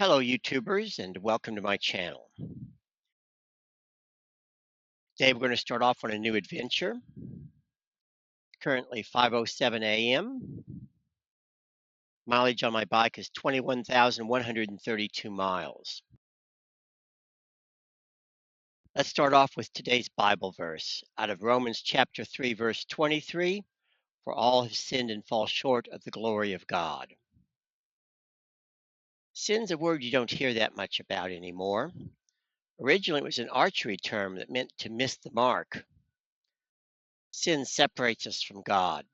Hello, YouTubers, and welcome to my channel. Today, we're going to start off on a new adventure. Currently 5:07 a.m. Mileage on my bike is 21,132 miles. Let's start off with today's Bible verse out of Romans chapter 3, verse 23. For all have sinned and fall short of the glory of God. Sin's a word you don't hear that much about anymore. Originally, it was an archery term that meant to miss the mark. Sin separates us from God.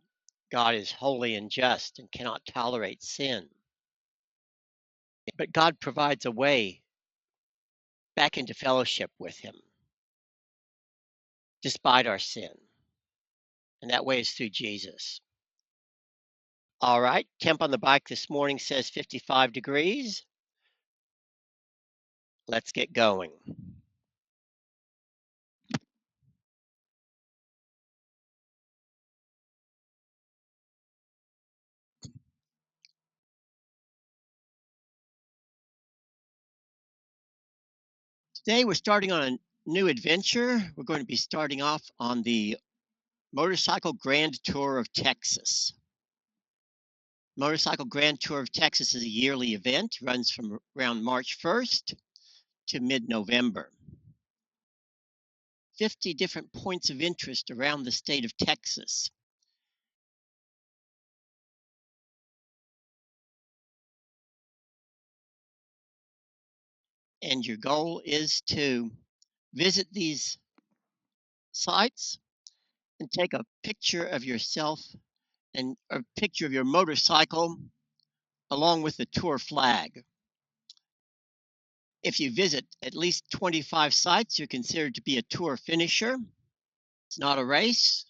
God is holy and just and cannot tolerate sin. But God provides a way back into fellowship with Him despite our sin. And that way is through Jesus. All right, temp on the bike this morning says 55 degrees. Let's get going. Today we're starting on a new adventure. We're going to be starting off on the Motorcycle Grand Tour of Texas. Motorcycle Grand Tour of Texas is a yearly event, runs from around March 1st to mid-November. 50 different points of interest around the state of Texas. And your goal is to visit these sites and take a picture of yourself and a picture of your motorcycle along with the tour flag. If you visit at least 25 sites, you're considered to be a tour finisher. It's not a race.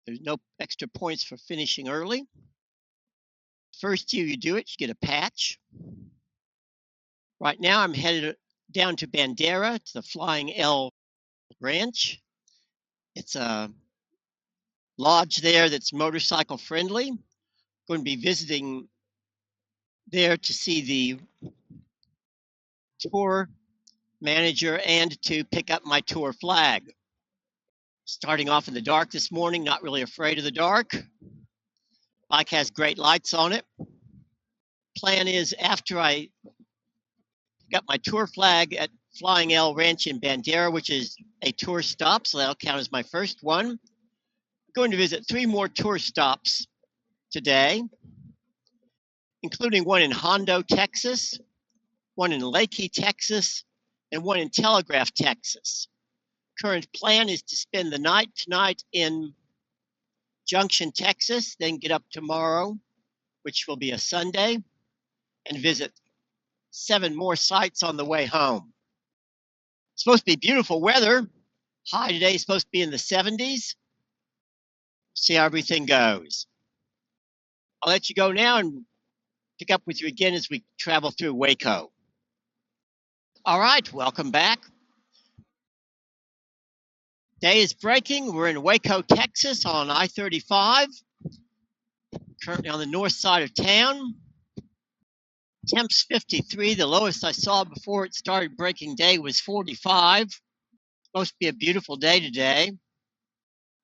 There's no extra points for finishing early. First year you do it, you get a patch. Right now I'm headed down to Bandera to the Flying L Ranch. It's a lodge there that's motorcycle friendly. Going to be visiting there to see the tour manager and to pick up my tour flag. Starting off in the dark this morning, not really afraid of the dark. Bike has great lights on it. Plan is after I got my tour flag at Flying L Ranch in Bandera, which is a tour stop, so that'll count as my first one. I'm going to visit 3 more tour stops today, including one in Hondo, Texas, one in Leakey, Texas, and one in Telegraph, Texas. Current plan is to spend the night tonight in Junction, Texas, then get up tomorrow, which will be a Sunday, and visit 7 more sites on the way home. It's supposed to be beautiful weather. High today is supposed to be in the 70s. See how everything goes. I'll let you go now and pick up with you again as we travel through Waco. All right, welcome back. Day is breaking. We're in Waco, Texas on I-35, currently on the north side of town. Temps 53. The lowest I saw before it started breaking day was 45. Supposed to be a beautiful day today.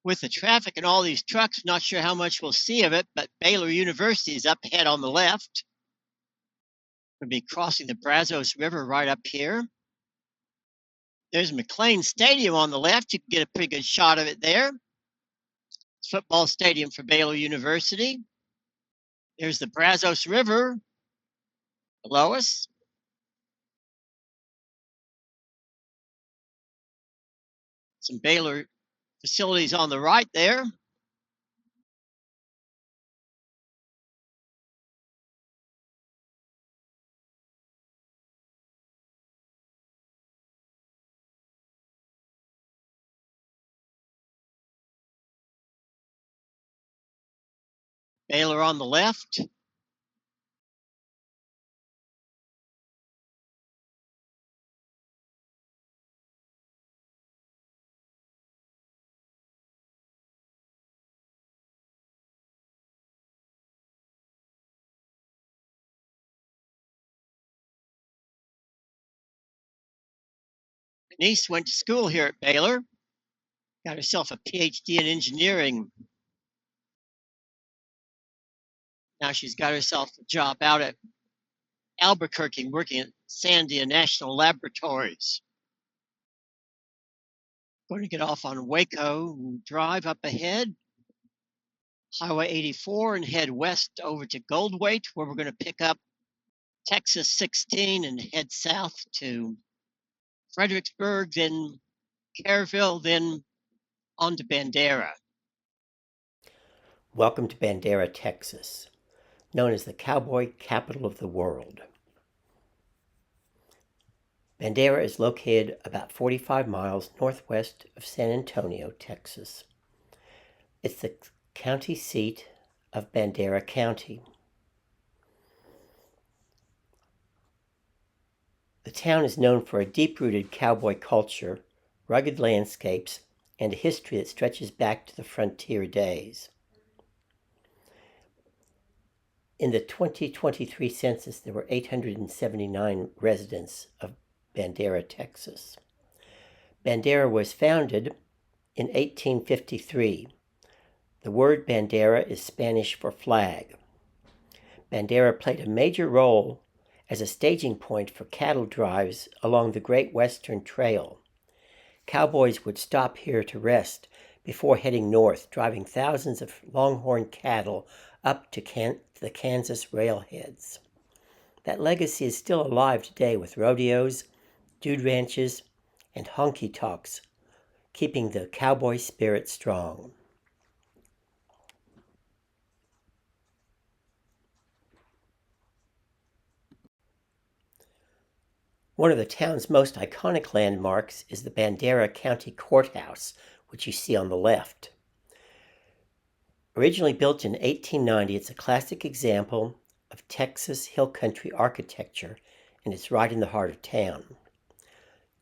With the traffic and all these trucks, not sure how much we'll see of it, but Baylor University is up ahead on the left. We'll be crossing the Brazos River right up here. There's McLean Stadium on the left. You can get a pretty good shot of it there. It's a football stadium for Baylor University. There's the Brazos River below us. Some Baylor facilities on the right there. Baylor on the left. Denise went to school here at Baylor, got herself a PhD in engineering. Now she's got herself a job out at Albuquerque working at Sandia National Laboratories. Going to get off on Waco and drive up ahead, Highway 84, and head west over to Goldthwaite, where we're going to pick up Texas 16 and head south to Fredericksburg, then Kerrville, then on to Bandera. Welcome to Bandera, Texas, known as the cowboy capital of the world. Bandera is located about 45 miles northwest of San Antonio, Texas. It's the county seat of Bandera County. The town is known for a deep-rooted cowboy culture, rugged landscapes, and a history that stretches back to the frontier days. In the 2023 census, there were 879 residents of Bandera, Texas. Bandera was founded in 1853. The word bandera is Spanish for flag. Bandera played a major role as a staging point for cattle drives along the Great Western Trail. Cowboys would stop here to rest before heading north, driving thousands of longhorn cattle up to the Kansas railheads. That legacy is still alive today with rodeos, dude ranches, and honky-tonks, keeping the cowboy spirit strong. One of the town's most iconic landmarks is the Bandera County Courthouse, which you see on the left. Originally built in 1890, it's a classic example of Texas hill country architecture, and it's right in the heart of town.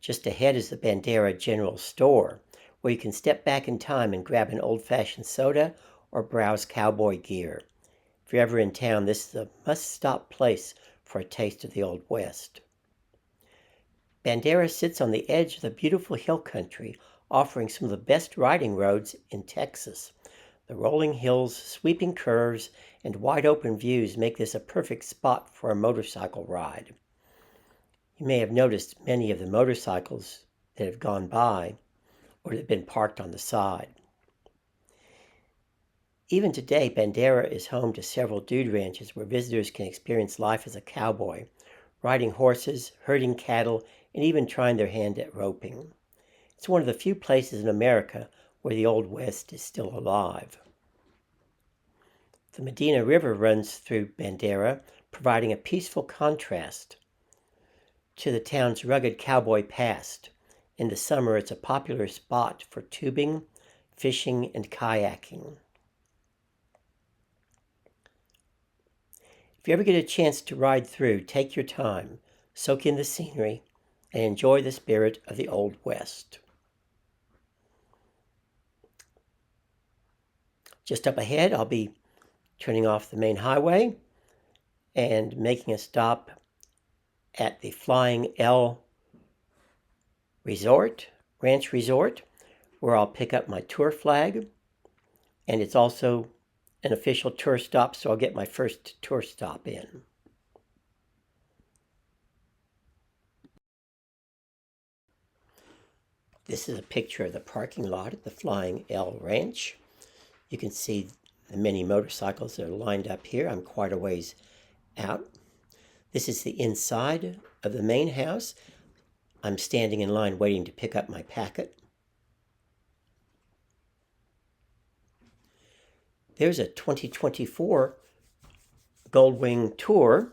Just ahead is the Bandera General Store, where you can step back in time and grab an old-fashioned soda or browse cowboy gear. If you're ever in town, this is a must-stop place for a taste of the Old West. Bandera sits on the edge of the beautiful hill country, offering some of the best riding roads in Texas. The rolling hills, sweeping curves, and wide-open views make this a perfect spot for a motorcycle ride. You may have noticed many of the motorcycles that have gone by or that have been parked on the side. Even today, Bandera is home to several dude ranches where visitors can experience life as a cowboy, riding horses, herding cattle, and even trying their hand at roping. It's one of the few places in America where the Old West is still alive. The Medina River runs through Bandera, providing a peaceful contrast to the town's rugged cowboy past. In the summer, it's a popular spot for tubing, fishing, and kayaking. If you ever get a chance to ride through, take your time, soak in the scenery, and enjoy the spirit of the Old West. Just up ahead, I'll be turning off the main highway and making a stop at the Flying L Ranch Resort, where I'll pick up my tour flag, and it's also an official tour stop, so I'll get my first tour stop in. This is a picture of the parking lot at the Flying L Ranch. You can see the many motorcycles that are lined up here. I'm quite a ways out. This is the inside of the main house. I'm standing in line waiting to pick up my packet. There's a 2024 Goldwing Tour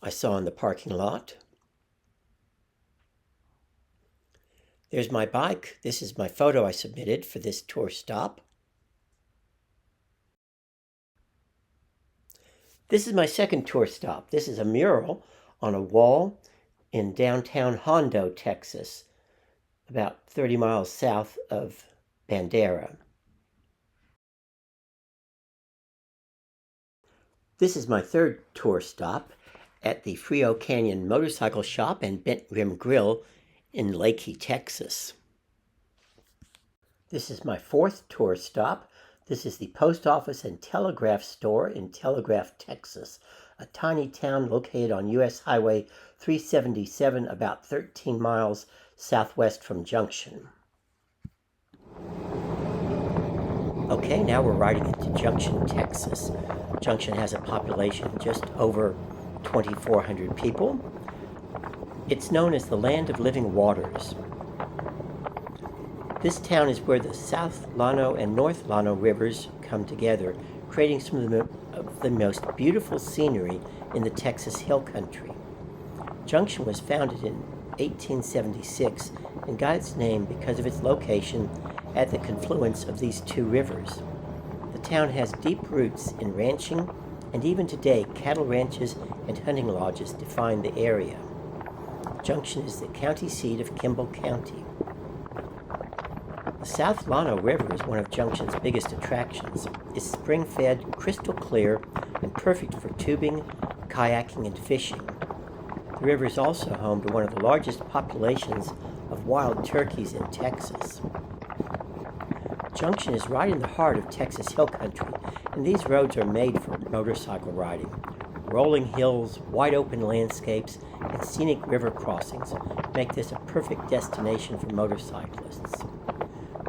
I saw in the parking lot. There's my bike. This is my photo I submitted for this tour stop. This is my second tour stop. This is a mural on a wall in downtown Hondo, Texas, about 30 miles south of Bandera. This is my third tour stop at the Frio Canyon Motorcycle Shop and Bent Rim Grill in Leakey, Texas. This is my fourth tour stop. This is the post office and telegraph store in Telegraph, Texas, a tiny town located on U.S. Highway 377, about 13 miles southwest from Junction. Okay, now we're riding into Junction, Texas. Junction has a population just over 2,400 people. It's known as the Land of Living Waters. This town is where the South Llano and North Llano rivers come together, creating some of the most beautiful scenery in the Texas Hill Country. Junction was founded in 1876 and got its name because of its location at the confluence of these two rivers. The town has deep roots in ranching, and even today cattle ranches and hunting lodges define the area. Junction is the county seat of Kimball County. The South Llano River is one of Junction's biggest attractions. It's spring-fed, crystal clear, and perfect for tubing, kayaking, and fishing. The river is also home to one of the largest populations of wild turkeys in Texas. Junction is right in the heart of Texas Hill Country, and these roads are made for motorcycle riding. Rolling hills, wide open landscapes, and scenic river crossings make this a perfect destination for motorcyclists.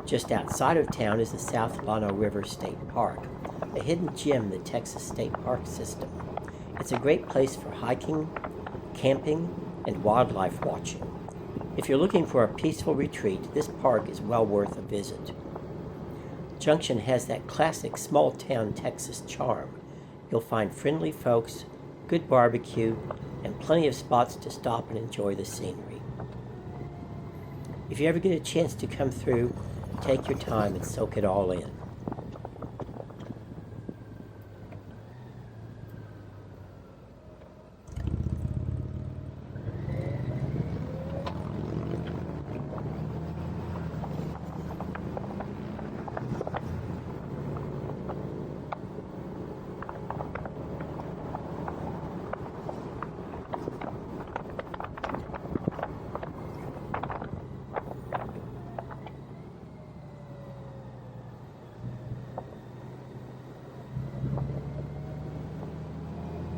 Just outside of town is the South Llano River State Park, a hidden gem in the Texas State Park system. It's a great place for hiking, camping, and wildlife watching. If you're looking for a peaceful retreat, this park is well worth a visit. Junction has that classic small-town Texas charm. You'll find friendly folks, good barbecue, and plenty of spots to stop and enjoy the scenery. If you ever get a chance to come through, take your time and soak it all in.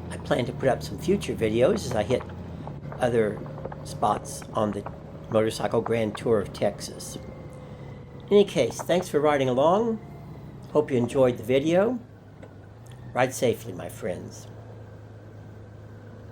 I plan to put up some future videos as I hit other spots on the Motorcycle Grand Tour of Texas. In any case, thanks for riding along. Hope you enjoyed the video. Ride safely, my friends.